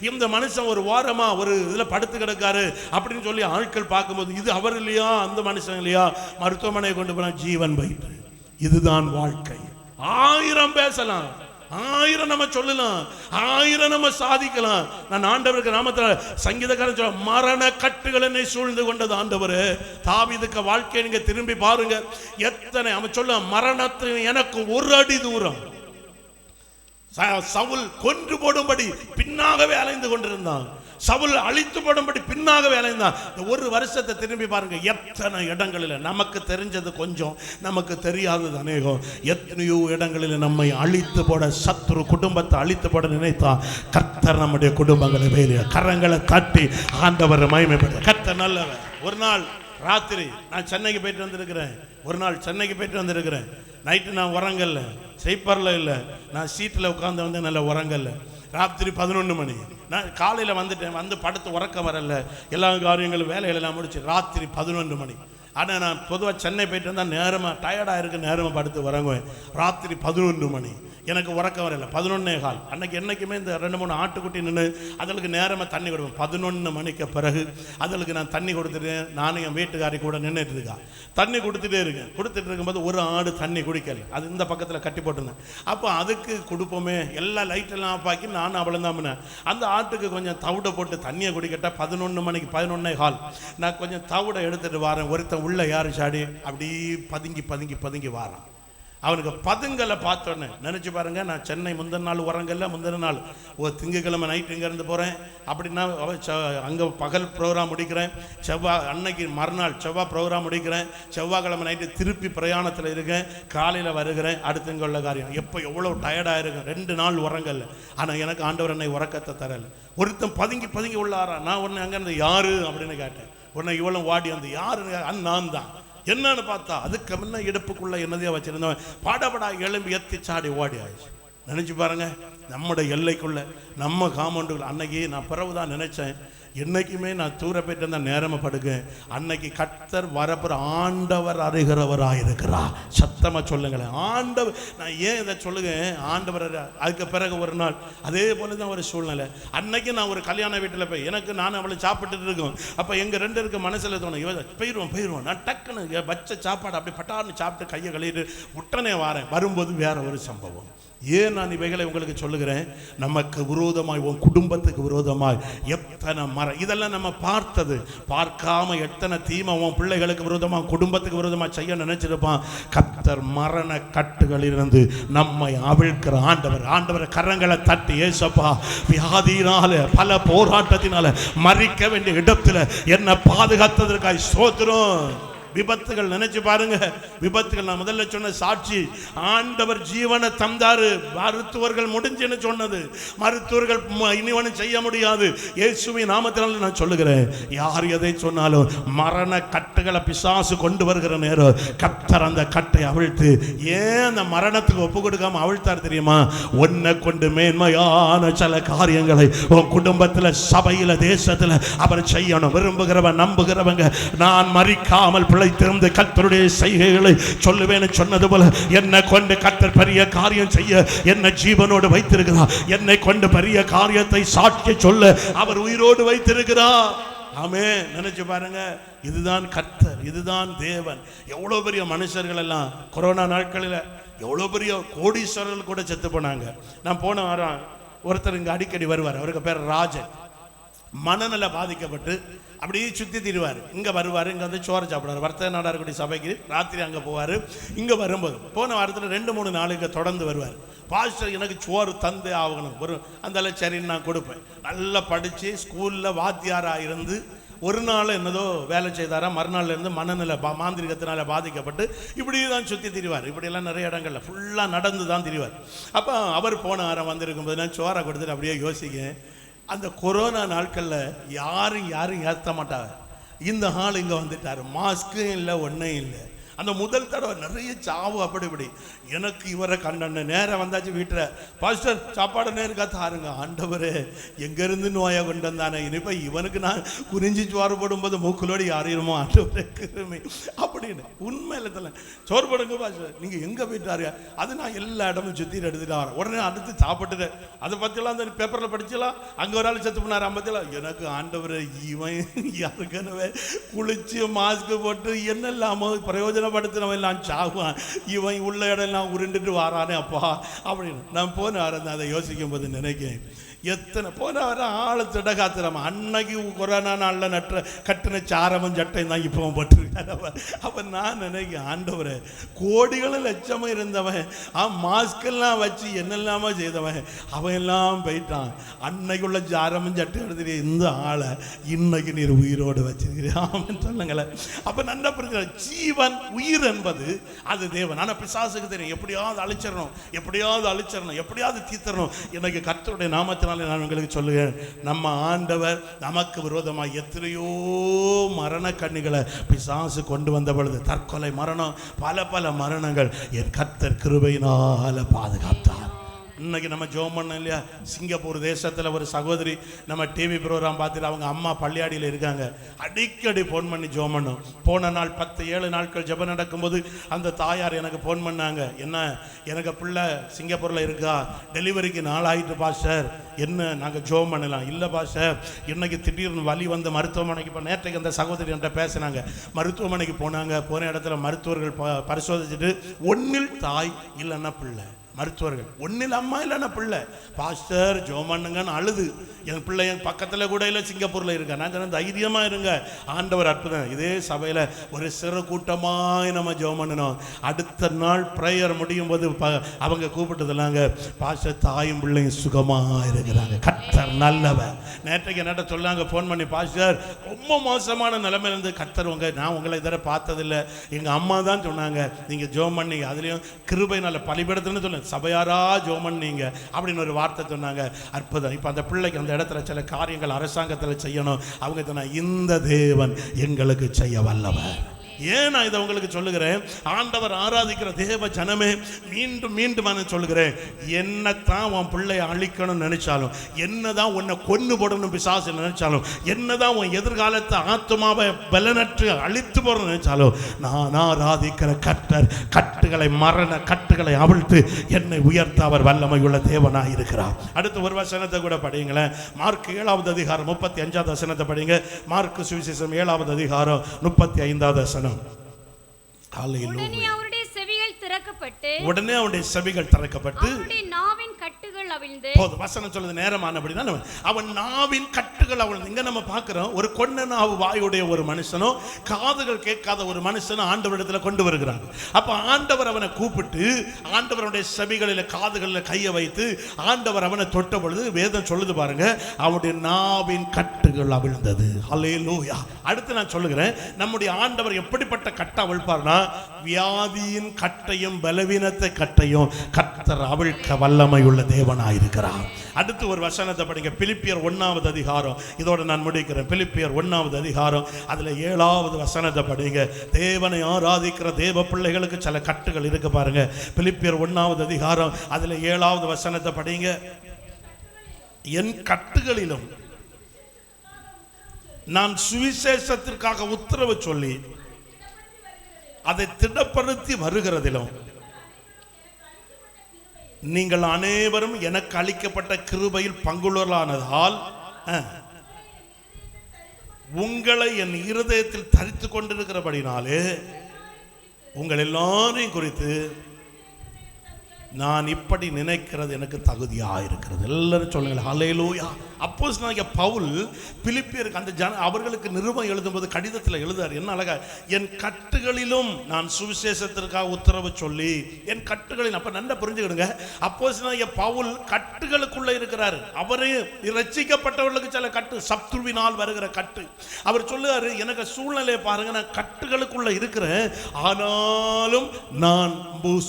இந்த மனுஷன் ஒரு வாரமா ஒரு இதுல படுத்து கிடக்காரு அப்படின்னு சொல்லி ஆட்கள் பார்க்கும்போது இது அவர் இல்லையா, அந்த மனுஷன் இல்லையா, மருத்துவமனையை கொண்டு போனா ஜீவன் போயிட்டு. இதுதான் வாழ்க்கை. 1000 பேசலாம், 1000 நம்ம சொல்லலாம், 1000 நம்ம சாதிக்கலாம். நான் ஆண்டவருக்கு நாமத்தில் சங்கீதக்காரன் சொல்ல, மரண கட்டுகள் என்னை சூழ்ந்து கொண்டது ஆண்டவரே. தாவீதுக்கு வாழ்க்கையை நீங்க திரும்பி பாருங்க, எத்தனை அவன் சொல்ல, மரணத்தின் எனக்கு ஒரு அடி தூரம். சவுல் கொன்று போடும்படி பின்னாகவே அலைந்து கொண்டிருந்தான், சவுல் அழித்து போடும்படி பின்னாகவே அலைந்தான். ஒரு வருஷத்தை திரும்பி பாருங்க, எத்தனை இடங்களில் நமக்கு தெரிஞ்சது கொஞ்சம், நமக்கு தெரியாதது அநேகம். எத்தனையோ இடங்களில் நம்மை அழித்து போட, சத்துரு குடும்பத்தை அழித்து போட நினைத்தா கர்த்தர் நம்முடைய குடும்பங்களை வேலைய கரங்களை தட்டி ஆண்டவர் மகிமைப்பட. கர்த்தர் நல்லவர். ஒரு நாள் ராத்திரி நான் சென்னைக்கு போயிட்டு வந்திருக்கிறேன், ஒரு நாள் சென்னைக்கு போயிட்டு வந்திருக்கிறேன். நைட்டு நான் உறங்கல்ல, ஸ்லீப்பரில் இல்லை, நான் சீட்டில் உட்காந்து வந்து நல்லா உறங்கல்ல. ராத்திரி 11 மணி, நான் காலையில் வந்துட்டேன், வந்து படுத்து உறக்க வரல, எல்லா காரியங்களும் வேலைகளெல்லாம் முடிச்சு ராத்திரி 11 மணி. ஆனால் நான் பொதுவாக சென்னை போயிட்டு வந்தால் நேரமாக டயர்டாக இருக்குது, நேரமாக படுத்து உறங்குவேன். ராத்திரி 11 மணி எனக்கு உறக்கம் வரல. 11:15 அன்னைக்கு என்றைக்குமே இந்த 2-3 ஆட்டுக்குட்டி நின்று அதுக்கு நேரமாக தண்ணி கொடுப்பேன். 11 மணிக்கு பிறகு அதுக்கு நான் தண்ணி கொடுத்துட்டேன். நானும் என் வீட்டுக்காரி கூட நின்றுட்டு இருக்கா, தண்ணி கொடுத்துட்டே இருக்கேன். கொடுத்துட்டு இருக்கும்போது ஒரு ஆடு தண்ணி குடிக்கல, அது இந்த பக்கத்தில் கட்டி போட்டுருந்தேன். அப்போ அதுக்கு கொடுப்போமே, எல்லா லைட்டெல்லாம் ஆஃப் ஆக்கி நானும் அவளும் தான் அந்த ஆட்டுக்கு கொஞ்சம் தவிடை போட்டு தண்ணியை குடிக்கட்டா. 11 மணிக்கு 11:15 நான் கொஞ்சம் தவிடை எடுத்துகிட்டு வரேன். ஒருத்தன் உள்ள யாரு சாடி அப்படி பதுங்கி பதுங்கி பதுங்கி வாரான். அவனுக்கு பதுங்கலை பார்த்தோன்னே நினச்சி பாருங்க, நான் சென்னை முந்தின நாள் உறங்கல்ல, முந்தின நாள் ஒரு திங்கக்கிழமை நைட்டு இங்கேருந்து போகிறேன். அப்படின்னா அங்கே பகல் ப்ரோக்ராம் முடிக்கிறேன், அன்னைக்கு மறுநாள் செவ்வாய் ப்ரோக்ராம் முடிக்கிறேன், செவ்வாய்க்கிழமை நைட்டு திருப்பி பிரயாணத்தில் இருக்கேன், காலையில் வருகிறேன். அடுத்து இங்கே உள்ள காரியம் எப்போ எவ்வளோ டயர்டாக இருக்கேன். 2 நாள் உறங்கல்ல, ஆனால் எனக்கு ஆண்டவர் என்னை உறக்கத்தை தரலை. ஒருத்தன் பதுங்கி பதுங்கி உள்ளாரா. நான் ஒன்று அங்கேருந்து யாரு அப்படின்னு கேட்டேன். உடனே இவ்வளோ வாடி வந்து யாருன்னு, நான் தான். என்னன்னு பார்த்தா அதுக்கு முன்ன இடுப்புக்குள்ள என்னதையா வச்சிருந்தவன் பாடப்படா எலும்பி எத்தி சாடி ஓடி ஆயிடுச்சு. நினைச்சு பாருங்க, நம்முடைய எல்லைக்குள்ள நம்ம காம்பவுண்டுக்குள்ள. அன்னைக்கு நான் பிறகுதான் நினைச்சேன், என்னைக்குமே நான் தூர போயிட்டு இருந்தால் நேரமாக படுக்கேன். அன்னைக்கு கர்த்தர் வரப்புற ஆண்டவர் அறிகிறவராயிருக்கிறார். சத்தமாக சொல்லுங்களேன், ஆண்டவர். நான் ஏன் இதை சொல்லுங்க, ஆண்டவர். அதுக்கு பிறகு ஒரு நாள் அதே போல தான் ஒரு சூழ்நிலை. அன்னைக்கு நான் ஒரு கல்யாண வீட்டில் போய் எனக்கு நான் அவளை சாப்பிட்டுட்டு இருக்கோம். அப்போ எங்கள் 2 பேருக்கு மனசில் தோணும், போயிடுவோம். நான் டக்குன்னு வச்ச சாப்பாடு அப்படி பட்டான்னு சாப்பிட்டு கையை கழுவிட்டு உடனே வாரேன். வரும்போது வேற ஒரு சம்பவம். ஏன் நான் இவைகளை உங்களுக்கு சொல்லுகிறேன், நமக்கு விரோதமாய், உன் குடும்பத்துக்கு விரோதமாய் எத்தனை இதெல்லாம் நம்ம பார்த்தது. பார்க்காம எத்தனை தீமை உன் பிள்ளைகளுக்கு விரோதமாக, குடும்பத்துக்கு விரோதமாக செய்ய நினைச்சிருப்பான். கர்த்தர் மரண கட்டுகளிலிருந்து நம்மை அவிழ்க்கிற ஆண்டவர் கரங்களை தட்டி, ஏசப்பா, வியாதியினால பல போராட்டத்தினால மறிக்க வேண்டிய இடத்துல என்னை பாதுகாத்ததற்காக ஸ்தோத்திரம். விபத்துகள் நினைச்சு பாருங்க, விபத்துகள். நான் முதல்ல சொன்ன சாட்சி, ஆண்டவர் ஜீவனை தந்தாரு. மருத்துவர்கள் முடிஞ்சுன்னு சொன்னது, மருத்துவர்கள் இனிவனும் செய்ய முடியாது. இயேசுவின் நாமத்தினால நான் சொல்லுகிறேன், யார் எதை சொன்னாலும் மரண கட்டுகளை பிசாசு கொண்டு வருகிற நேரம் கர்த்தர் அந்த கட்டை அவிழ்த்து, ஏன் அந்த மரணத்துக்கு ஒப்பு கொடுக்காம அவிழ்த்தார் தெரியுமா? உன்னை கொண்டு மேன்மையான சில காரியங்களை உன் குடும்பத்தில், சபையில், தேசத்தில் அவர் செய்யணும். விரும்புகிறவன், நம்புகிறவங்க, நான் மறிக்காமல் திறந்து கர்த்தருடைய செய்கைகளை சொல்லுவேன்னு சொன்னது போல, என்னை கொண்டு கர்த்தர் பெரிய காரியம் செய்ய என்னை ஜீவனோடு வைத்திருக்கிறார். என்னை கொண்டு பெரிய காரியத்தை சாட்சி சொல்ல அவர் உயிரோடு வைத்திருக்கிறார். ஆமென். நினைச்சு பாருங்க, இதுதான் கர்த்தர், இதுதான் தேவன். எவ்வளவு பெரிய மனுஷர்கள் எல்லாம் கொரோனா நாட்களில் எவ்வளவு பெரிய கோடீஸ்வரர்கள் கூட செத்து போனாங்க. நான் போன வாரம் ஒருத்தர் இங்க அடிக்கடி வருவார், அவருக்கு பேர் ராஜன். மனநல பாதிக்கப்பட்டு அப்படியே சுற்றி தீருவார். இங்கே வருவார், இங்கே வந்து சோறு சாப்பிடுவார். வர்த்தக நாடார்குடி சபைக்கு ராத்திரி அங்கே போவார். இங்கே வரும்போது போன வாரத்தில் 2-3 நாளுக்கு தொடர்ந்து வருவார். பாஸ்டர் எனக்கு சோறு தந்தே ஆகணும், ஒரு அந்த சரின்னு நான் கொடுப்பேன். நல்லா படித்து ஸ்கூலில் வாத்தியாராக இருந்து ஒரு நாள் என்னதோ வேலை செய்தாரா, மறுநாள் இருந்து மனநிலை மாந்திரிகத்தினால பாதிக்கப்பட்டு இப்படி தான் சுற்றி திரிவார். இப்படியெல்லாம் நிறைய இடங்கள்ல ஃபுல்லாக நடந்து தான் திரிவார். அப்போ அவர் போன வாரம் வந்திருக்கும்போது நான் சோறை கொடுத்துட்டு அப்படியே யோசிக்கேன், அந்த கொரோனா நாட்களில் யாரும் ஏற்ற மாட்டாங்க. இந்த ஆள் இங்கே வந்துட்டார், மாஸ்க்கும் இல்லை, ஒன்றும் இல்லை. அந்த முதல் தடவை நிறைய சாவு அப்படி இப்படி. எனக்கு இவரை கண்ண நேரம் வந்தாச்சு வீட்டில், பாஸ்டர் சாப்பாடு நேருக்கா தாருங்க. ஆண்டவரே எங்கேருந்து நோயை கொண்டு வந்தானே, இனிப்போ இவனுக்கு நான் குறிஞ்சி சோறு போடும்போது மூக்குலோடி யாரையுமோ ஆண்டவரே கிருமி அப்படின்னு. உண்மையில தெரியல சோறு போடுங்க பாஸ்டர், நீங்கள் எங்கே போயிட்டாரு? அது நான் எல்லா இடமும் சுற்றி எடுத்துட்டு வரேன். உடனே அடுத்து சாப்பிட்டுட்டு அதை பற்றிலாம் அந்த பேப்பரில் படிச்சலாம். அங்கே ஒரு ஆள் செத்து போனார் ஐம்பத்திலாம். எனக்கு ஆண்டவரே இவன் யாருக்கனவே குளிச்சு மாஸ்க் போட்டு என்னெல்லாமோ பிரயோஜனப்படுத்தினவன் எல்லாம் சாகுவான், இவன் உள்ள இடம்லாம் உருண்டுட்டு வாரானே அப்பா அப்படின்னு நான் போன வரேன். அதை யோசிக்கும் போது நினைக்கிறேன், எத்தனை போன வர ஆளு திடகாத்திரம். அன்னைக்கு கொரோனா நாளில் கட்டின சாரமும் சட்டையும் தான் இப்பவும் போட்டிருக்காரு. அப்போ நான் நினைக்கிறேன், ஆண்டவரை கோடிகளும் லட்சமும் இருந்தவன் மாஸ்கெல்லாம் வச்சு என்னெல்லாமோ செய்தவன் அவன் எல்லாம் போயிட்டான். அன்னைக்குள்ள சாரமும் சட்டை எடுத்துட்டு இந்த ஆளை இன்னைக்கு நீர் உயிரோடு வச்சிருக்கிறேன் சொல்லுங்களேன். அப்போ நல்ல புரிஞ்சு ஜீவன் உயிர் என்பது அது தேவன். ஆனால் பிசாசுக்கு தெரியும் எப்படியாவது அழிச்சிடணும், எப்படியாவது தீர்த்தரணும். இன்னைக்கு கர்த்தருடைய நாமத்தில் நான் உங்களுக்கு சொல்லுவேன், நம்ம ஆண்டவர் நமக்கு விரோதமாக எத்தனையோ மரண கண்ணிகளை பிசாசு கொண்டு வந்த பொழுது, தற்கொலை மரணம், பல மரணங்கள் என் கர்த்தர் கிருபையினால பாதுகாத்தார். இன்னைக்கு நம்ம ஜெபம் பண்ணோம் இல்லையா, சிங்கப்பூர் தேசத்தில் ஒரு சகோதரி நம்ம டிவி ப்ரோக்ராம் பார்த்துட்டு அவங்க அம்மா பள்ளியாடியில் இருக்காங்க. அடிக்கடி ஃபோன் பண்ணி ஜெபம் பண்ணோம். போன நாள் 10-7 நாட்கள் ஜெபம் நடக்கும்போது அந்த தாயார் எனக்கு ஃபோன் பண்ணாங்க, என்ன எனக்கு பிள்ளை சிங்கப்பூரில் இருக்கா, டெலிவரிக்கு நாள் ஆகிட்டு பாஸ்டர், என்ன நாங்கள் ஜெபம் பண்ணலாம்? இல்லை பாஸ்டர், இன்னைக்கு திடீர்னு வலி வந்து மருத்துவமனைக்கு. இப்போ நேற்றைக்கு அந்த சகோதரி என்கிட்ட பேசினாங்க, மருத்துவமனைக்கு போனாங்க. போன இடத்துல மருத்துவர்கள் பரிசோதிச்சுட்டு ஒன்னில் தாய் இல்லைன்னா பிள்ளை, மருத்துவர்கள் ஒன்னில் அம்மா இல்லைன்னா பிள்ளை. பாஸ்டர் ஜோமண்ணுங்கன்னு அழுது, என் பிள்ளை என் பக்கத்தில் கூட இல்லை, சிங்கப்பூரில் இருக்க. நான் சொன்ன தைரியமாக இருங்க, ஆண்டவர் அற்புதம். இதே சபையில் ஒரு சிறு கூட்டமாக நம்ம ஜெபம் பண்ணணும். அடுத்த நாள் ப்ரேயர் முடியும் போது அவங்க கூப்பிட்டதுலாங்க, பாஸ்டர் தாயும் பிள்ளையும் சுகமாக இருக்கிறாங்க, கர்த்தர் நல்லவர். நேற்றைக்கு என்னட்ட சொல்லாங்க ஃபோன் பண்ணி, பாஸ்டர் ரொம்ப மோசமான நிலைமையிலேருந்து கர்த்தர் நான் உங்களை இதர பார்த்ததில்லை, எங்கள் அம்மா தான் சொன்னாங்க நீங்கள் ஜெபம் பண்ணீங்க, அதுலேயும் கிருபை நல்ல பலிபடுத்துன்னு சொன்னாங்க, சபையாரா ஜெபம் நீங்க அப்படின்னு ஒரு வார்த்தை சொன்னாங்க. அற்புதம். இப்போ அந்த பிள்ளைக்கு அந்த இடத்துல சில காரியங்கள் அரசாங்கத்தில் செய்யணும். அவங்க சொன்னா, இந்த தேவன் எங்களுக்கு செய்ய வல்லவர். ஏன் நான் இதை உங்களுக்கு சொல்லுகிறேன், ஆண்டவர் ஆராதிக்கிற தேவ ஜனமே, மீண்டும் மீண்டும் நான் சொல்லுகிறேன், என்னத்தான் உன் பிள்ளையை அழிக்கணும்னு நினைச்சாலும், என்னதான் உன்னை கொன்னு போடணும் பிசாசு நினைச்சாலும், என்னதான் உன் எதிர்காலத்தை ஆத்மாவை பலனற்று அழித்து போடணும்னு நினைச்சாலும், நான் ஆராதிக்கிற கர்த்தர் கட்டுகளை மரண கட்டுகளை அவிழ்த்து என்னை உயர்த்த அவர் வல்லமை உள்ள தேவனாக இருக்கிறார். அடுத்து ஒரு வசனத்தை கூட படிங்களேன். மார்க் 7வது அதிகாரம் 35வது வசனத்தை படிங்க. மார்க் சுவிசேஷம் 7வது அதிகாரம் 35வது வசனம். உடனே அவருடைய செவிகள் திறக்கப்பட்டு அவருடைய நாவின் கட்டுகள் அவிழ்ந்து, வசனம் சொல்லுது நேரமானபடினா அவன் நாவின் கட்டுகள் அவிழ்ந்து. இங்க நம்ம பார்க்கிறோம், ஒரு கொன்ன நாவு வாயுடைய ஒரு மனுஷனோ காதுகள் கேட்காத ஒரு மனுஷனோ ஆண்டவரிடத்துல கொண்டு வருகிறாங்க. அப்ப ஆண்டவர் அவனை கூப்பிட்டு ஆண்டவருடைய செவிகளில் காதுகளில் கையை வைத்து ஆண்டவர் அவனை தொட்ட பொழுது வேதம் சொல்லுது பாருங்க, அவனுடைய நாவின் கட்டுகள் அவிழ்ந்தது. ஹல்லேலூயா. அடுத்து நான் சொல்லுகிறேன், நம்முடைய ஆண்டவர் எப்படிப்பட்ட கட்டை அவிழ்ப்பார்னா, வியாதியின் கட்டையும் பலவீனத்தை கட்டையும் கர்த்தர் அவிழ்க்க வல்லமை உள்ள தேவனாயிருக்கிறார். அடுத்து ஒரு வசனத்தை படிங்க. பிலிப்பியர் 1வது அதிகாரம், இதோட நான் முடிக்கிறேன். பிலிப்பியர் 1வது அதிகாரம் அதுல 7வது வசனத்தை படிங்க. தேவனை ஆராதிக்கிற தேவ பிள்ளைகளுக்கு சில கட்டுகள் இருக்கு பாருங்க. பிலிப்பியர் 1வது அதிகாரம் அதுல 7வது வசனத்தை படிங்க. என் கட்டுகளிலும் நான் சுவிசேஷத்திற்காக உத்தரவு சொல்லி அதை திடப்படுத்தி வருகிறதிலும் நீங்கள் அனைவரும் எனக்கு அளிக்கப்பட்ட கிருபையில் பங்குள்ளவர்களானதால் உங்களை என் இருதயத்தில் தரித்து கொண்டிருக்கிறபடினாலே உங்கள் எல்லாரையும் குறித்து நான் இப்படி நினைக்கிறது எனக்கு தகுதியாக இருக்கிறது. எல்லாரும் சொல்லுங்கள் ஹல்லேலூயா. அப்போஸ்தலனாகிய பவுல் பிலிப்பியருக்கு அந்த அவர்களுக்கு நிருபம் எழுதும்போது கடிதத்தில் எழுதார், என்ன அழகா, என் கட்டுகளிலும் நான் சுவிசேஷத்திற்காக உத்தரவு சொல்லி என் கட்டுகளில். அப்ப நல்லா புரிஞ்சுக்கிடுங்க, அப்போஸ்தலனாகிய பவுல் கட்டுகளுக்குள்ள இருக்கிறார். அவரே ரட்சிக்கப்பட்டவர்களுக்கு சில கட்டு, சத்துருவினால் வருகிற கட்டு. அவர் சொல்லுவாரு, எனக்கு சூழ்நிலையை பாருங்க, நான் கட்டுகளுக்குள்ள இருக்கிறேன், ஆனாலும் நான்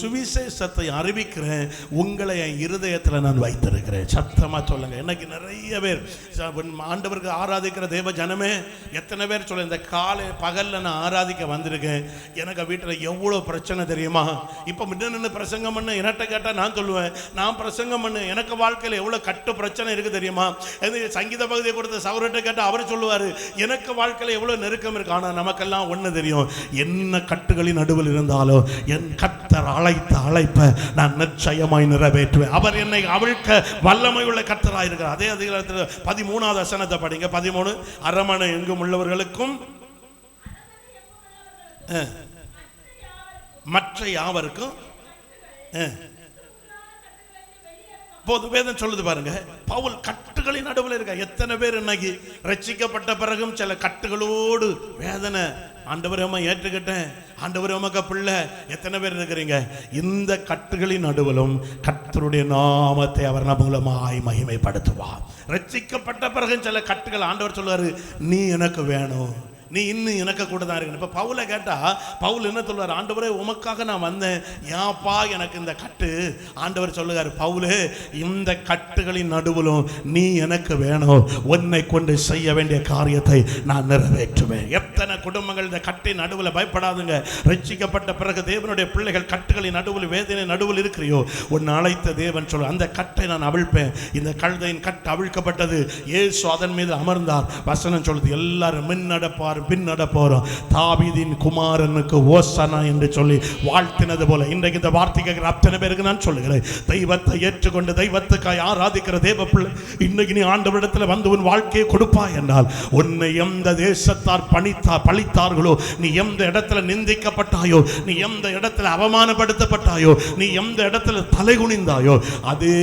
சுவிசேஷத்தை அறிவிக்க நினைக்கிறேன், உங்களை என் இருதயத்தில் நான் வைத்திருக்கிறேன். சத்தமா சொல்லுங்க. இன்னைக்கு நிறைய பேர் ஆண்டவருக்கு ஆராதிக்கிற தேவ ஜனமே, எத்தனை பேர் சொல்ல, இந்த காலை பகல்ல நான் ஆராதிக்க வந்திருக்கேன், எனக்கு வீட்டில் எவ்வளோ பிரச்சனை தெரியுமா? இப்போ முன்ன நின்று பிரசங்கம் பண்ண என்கிட்ட கேட்டால் நான் சொல்லுவேன், நான் பிரசங்கம் பண்ண எனக்கு வாழ்க்கையில் எவ்வளோ கட்டு பிரச்சனை இருக்குது தெரியுமா? சங்கீத பகுதியை கொடுத்த சௌரட்ட கேட்டால் அவர் சொல்லுவார், எனக்கு வாழ்க்கையில் எவ்வளோ நெருக்கம் இருக்கு. ஆனால் நமக்கெல்லாம் ஒன்று தெரியும், என்ன கட்டுகளின் நடுவில் இருந்தாலும் என் கர்த்தர் அழைத்த அழைப்பை நான் நிச்சயமாய் நிறைவேற்றுவேன். அவர் என்னை அவிழ்க்க வல்லமை உள்ள கர்த்தராக இருக்கிறார். அதே அதிகாரத்தில் 13வது வசனத்தை படிங்க. 13, அரமனை எங்கும் உள்ளவர்களுக்கும் மற்ற யாவருக்கும் போது வேதம் சொல்லுது பாருங்க. பவுல் கட்டுகளின் நடுவில் இருக்க. எத்தனை பேர் இன்னைக்கு ரட்சிக்கப்பட்ட பிறகும் சில கட்டுகளோடு வேதனை, ஆண்டவரே ஏற்றுக்கிட்டேன், ஆண்டவரே உமக்கு பிள்ளை, எத்தனை பேர் இருக்கிறீங்க? இந்த கட்டுகளின் நடுவிலும் கர்த்தருடைய நாமத்தை அவர் மூலமாய் மகிமைப்படுத்துவார். ரட்சிக்கப்பட்ட பிறகு சில கட்டுகள் ஆண்டவர் சொல்லுவாரு, நீ எனக்கு வேணும், நீ இன்னும் எனக்கு கூட தான் இருக்கணும். இப்போ பவுலை கேட்டால் பவுல் என்ன சொல்வார்? ஆண்டவரே உமக்காக நான் வந்தேன், ஏப்பா எனக்கு இந்த கட்டு? ஆண்டவர் சொல்லுவார், பவுலே இந்த கட்டுகளின் நடுவிலும் நீ எனக்கு வேணும், உன்னை கொண்டு செய்ய வேண்டிய காரியத்தை நான் நிறைவேற்றுவேன். எத்தனை குடும்பங்கள் இந்த கட்டின் நடுவில் பயப்படாதுங்க. ரட்சிக்கப்பட்ட பிறகு தேவனுடைய பிள்ளைகள் கட்டுகளின் நடுவில் வேதனை நடுவில் இருக்கிறியோ, உன்னை அழைத்த தேவன் சொல்ல, அந்த கட்டை நான் அவிழ்ப்பேன். இந்த கழுதையின் கட்டு அவிழ்க்கப்பட்டது, இயேசு அதன் மீது அமர்ந்தார். வசனம் சொல்லுது, எல்லாரும் முன்னடப்பார் பின்னடப்போறோம், தாவீதின் குமாரனுக்கு ஓசனா என்று சொல்லி வாழ்த்தினது போல இன்றைக்கு இந்த வார்த்தை கேட்கிற அத்தனை பேருக்கு நான் சொல்லுகிறேன், தெய்வத்தை ஏற்றுக்கொண்டு தெய்வத்துக்காய் ஆராதிக்கிற தேவ பிள்ளை, இன்னைக்கு நீ ஆண்டவரிடத்தில் வந்து உன் வாழ்க்கையை கொடுப்பாய் என்றால், உன்னை எந்த தேசத்தார் பழித்தார்களோ, நீ எந்த இடத்துல நிந்திக்கப்பட்டாயோ, நீ எந்த இடத்துல அவமானப்படுத்தப்பட்டாயோ, நீ எந்த இடத்துல தலை குனிந்தாயோ, அதே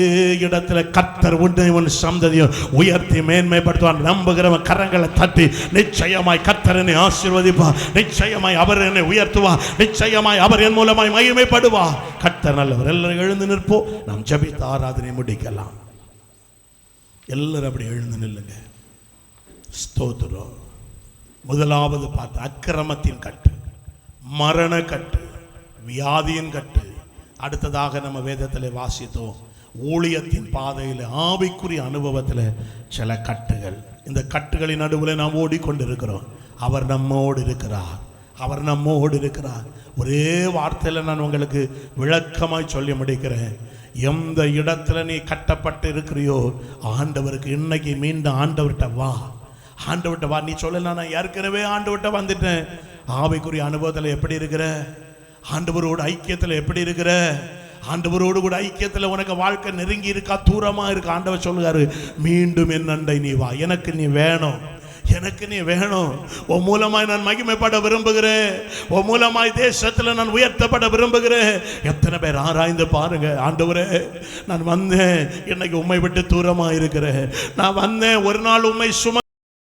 இடத்துல கர்த்தர் உன்னை உன் சந்ததியும் உயர்த்தி மேன்மைப்படுத்துவார். நம்புகிறவன் கரங்களை தட்டி நிச்சயமாய் கர்த்தர் என்னை ஆசீர்வதிப்பார், நிச்சயமாய் அவர் என்னை உயர்த்துவார், நிச்சயமாய் அவர் என் மூலமாய் மகிமைப்படுவார். கர்த்தர் நல்லவர். எல்லாரும் எழுந்து நிற்போம், நாம் ஜெபித்து ஆராதனை முடிக்கலாம். எல்லாரும் அப்படி எழுந்து நில்லுங்க. ஸ்தோத்திரம். முதலாவது பார்த்து அக்கிரமத்தின் கட்டு, மரண கட்டு, வியாதியின் கட்டு. அடுத்ததாக நம்ம வேதத்தில் வாசித்தோம், ஊழியத்தின் பாதையில் ஆவிக்குரிய அனுபவத்தில் சில கட்டுகள். இந்த கட்டுகளின் நடுவில் நாம் ஓடிக்கொண்டிருக்கிறோம். அவர் நம்மோடு இருக்கிறார், அவர் நம்மோடு இருக்கிறார். ஒரே வார்த்தையில் நான் உங்களுக்கு விளக்கமாய் சொல்லி முடிக்கிறேன். எந்த இடத்துல நீ கட்டப்பட்டு இருக்கிறியோ, ஆண்டவருக்கு இன்னைக்கு மீண்டும் ஆண்டவர்கிட்ட வா, ஆண்டவர்கிட்ட வா. நீ சொல்லலாம், நான் ஏற்கனவே ஆண்டவர்கிட்ட வந்துட்டேன். ஆவிக்குரிய அனுபவத்தில் எப்படி இருக்கிற? ஆண்டவரோட ஐக்கியத்தில் எப்படி இருக்கிற? ஆண்டவரோடு கூட ஐக்கியத்தில் உனக்கு வாழ்க்கை நெருங்கி இருக்கா, தூரமா இருக்கா? ஆண்டவர் சொல்லுவாரு, மீண்டும் என் அண்டை நீ வா, எனக்கு நீ வேணும், எனக்கு நீ வேணும். உன் மூலமாய் நான் மகிமைப்பட விரும்புகிறேன், உன் மூலமாய் தேசத்தில் நான் உயர்த்தப்பட விரும்புகிறேன். எத்தனை பேர் ஆராய்ந்து பாருங்க, ஆண்டவரே நான் வந்தேன், இன்னைக்கு உம்மை விட்டு தூரமா இருக்கிறேன், நான் வந்தேன், ஒரு நாள் உம்மை சும